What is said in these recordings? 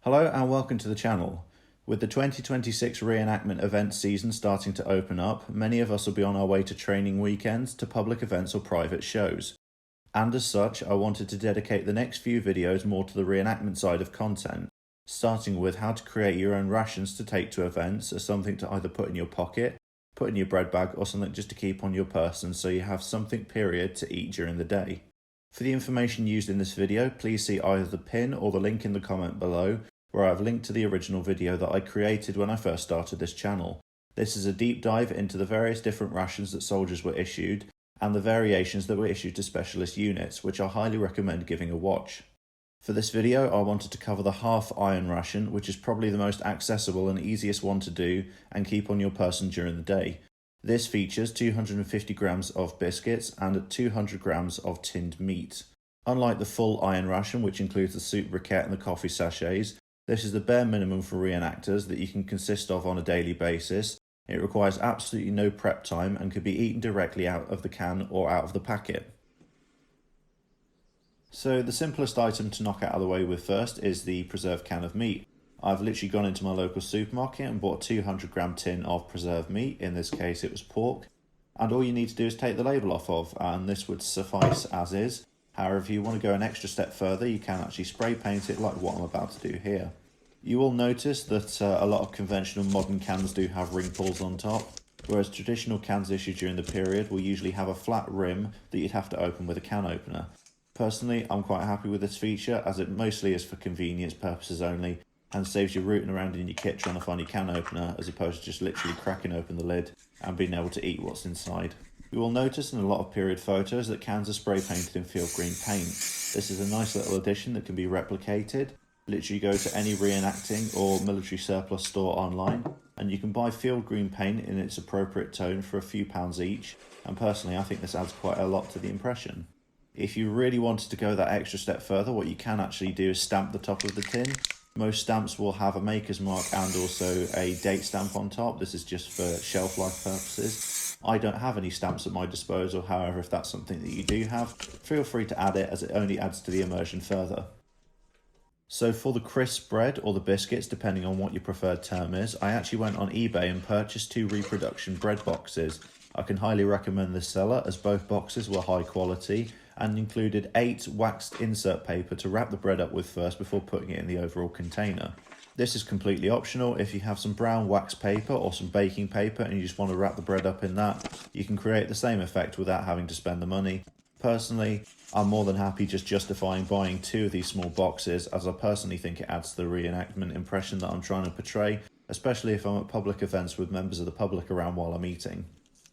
Hello and welcome to the channel. With the 2026 reenactment event season starting to open up, many of us will be on our way to training weekends, to public events or private shows. And as such, I wanted to dedicate the next few videos more to the reenactment side of content, starting with how to create your own rations to take to events as something to either put in your pocket, put in your bread bag, or something just to keep on your person so you have something period to eat during the day. For the information used in this video, please see either the pin or the link in the comment below, where I've linked to the original video that I created when I first started this channel. This is a deep dive into the various different rations that soldiers were issued, and the variations that were issued to specialist units, which I highly recommend giving a watch. For this video, I wanted to cover the half iron ration, which is probably the most accessible and easiest one to do and keep on your person during the day. This features 250 grams of biscuits and 200 grams of tinned meat. Unlike the full iron ration, which includes the soup briquette and the coffee sachets, this is the bare minimum for reenactors that you can consist of on a daily basis. It requires absolutely no prep time and can be eaten directly out of the can or out of the packet. So the simplest item to knock out of the way with first is the preserved can of meat. I've literally gone into my local supermarket and bought a 200 gram tin of preserved meat. In this case it was pork, and all you need to do is take the label off of, and this would suffice as is. However, if you want to go an extra step further, you can actually spray paint it like what I'm about to do here. You will notice that a lot of conventional modern cans do have ring pulls on top, whereas traditional cans issued during the period will usually have a flat rim that you'd have to open with a can opener. Personally, I'm quite happy with this feature, as it mostly is for convenience purposes only, and saves you rooting around in your kit trying to find your can opener, as opposed to just literally cracking open the lid and being able to eat what's inside. You will notice in a lot of period photos that cans are spray painted in field green paint. This is a nice little addition that can be replicated. Literally go to any reenacting or military surplus store online and you can buy field green paint in its appropriate tone for a few pounds each, and personally I think this adds quite a lot to the impression. If you really wanted to go that extra step further, what you can actually do is stamp the top of the tin. Most stamps will have a maker's mark and also a date stamp on top. This is just for shelf life purposes. I don't have any stamps at my disposal, however, if that's something that you do have, feel free to add it, as it only adds to the immersion further. So for the crisp bread or the biscuits, depending on what your preferred term is, I actually went on eBay and purchased 2 reproduction bread boxes. I can highly recommend this seller, as both boxes were high quality and included 8 waxed insert paper to wrap the bread up with first before putting it in the overall container. This is completely optional. If you have some brown wax paper or some baking paper and you just want to wrap the bread up in that, you can create the same effect without having to spend the money. Personally, I'm more than happy just justifying buying 2 of these small boxes, as I personally think it adds to the reenactment impression that I'm trying to portray, especially if I'm at public events with members of the public around while I'm eating.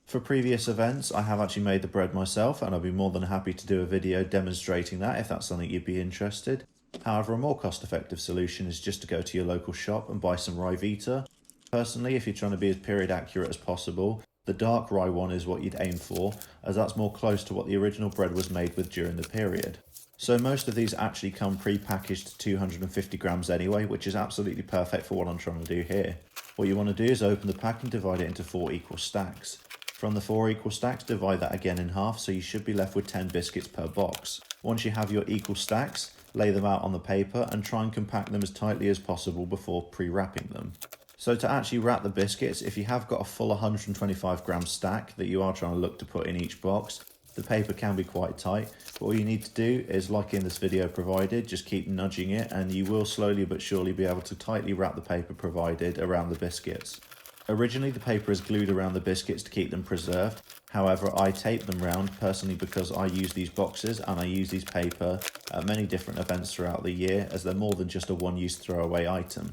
For previous events, I have actually made the bread myself, and I'd be more than happy to do a video demonstrating that if that's something you'd be interested. However, a more cost-effective solution is just to go to your local shop and buy some rye vita. Personally, if you're trying to be as period accurate as possible, the dark rye one is what you'd aim for, as that's more close to what the original bread was made with during the period. So most of these actually come pre-packaged to 250 grams anyway, which is absolutely perfect for what I'm trying to do here. What you want to do is open the pack and divide it into 4 equal stacks. From the 4 equal stacks, divide that again in half, so you should be left with 10 biscuits per box. Once you have your equal stacks, lay them out on the paper and try and compact them as tightly as possible before pre-wrapping them. So to actually wrap the biscuits, if you have got a full 125 gram stack that you are trying to look to put in each box, the paper can be quite tight. But all you need to do is, like in this video provided, just keep nudging it and you will slowly but surely be able to tightly wrap the paper provided around the biscuits. Originally the paper is glued around the biscuits to keep them preserved. However, I tape them round personally because I use these boxes and I use these paper at many different events throughout the year, as they're more than just a one-use throwaway item.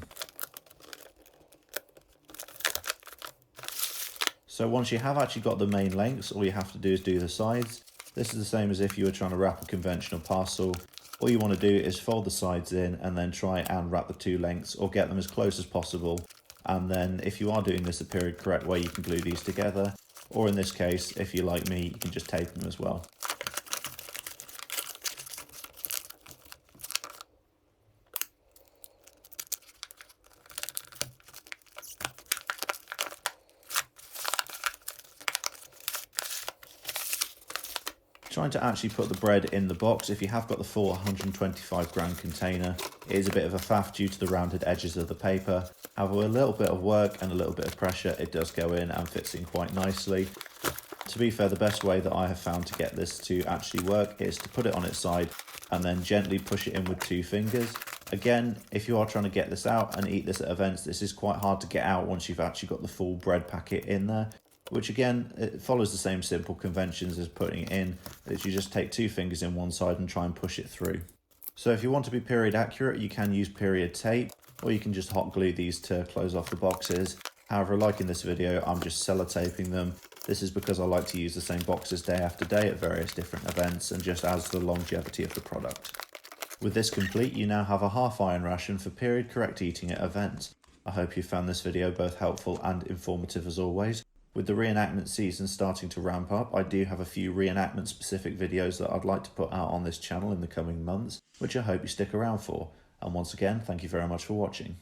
So once you have actually got the main lengths, all you have to do is do the sides. This is the same as if you were trying to wrap a conventional parcel. All you want to do is fold the sides in and then try and wrap the 2 lengths, or get them as close as possible. And then if you are doing this the period correct way, you can glue these together. Or in this case, if you're like me, you can just tape them as well. trying to actually put the bread in the box, if you have got the full 125 gram container, it is a bit of a faff due to the rounded edges of the paper. However, with a little bit of work and a little bit of pressure, it does go in and fits in quite nicely. To be fair, the best way that I have found to get this to actually work is to put it on its side and then gently push it in with 2 fingers. Again, if you are trying to get this out and eat this at events, this is quite hard to get out once you've actually got the full bread packet in there, which again, it follows the same simple conventions as putting it in, that you just take 2 fingers in one side and try and push it through. So if you want to be period accurate, you can use period tape, or you can just hot glue these to close off the boxes. However, like in this video, I'm just sellotaping them. This is because I like to use the same boxes day after day at various different events and just adds to the longevity of the product. With this complete, you now have a half iron ration for period correct eating at events. I hope you found this video both helpful and informative as always. With the reenactment season starting to ramp up, I do have a few reenactment specific videos that I'd like to put out on this channel in the coming months, which I hope you stick around for. And once again, thank you very much for watching.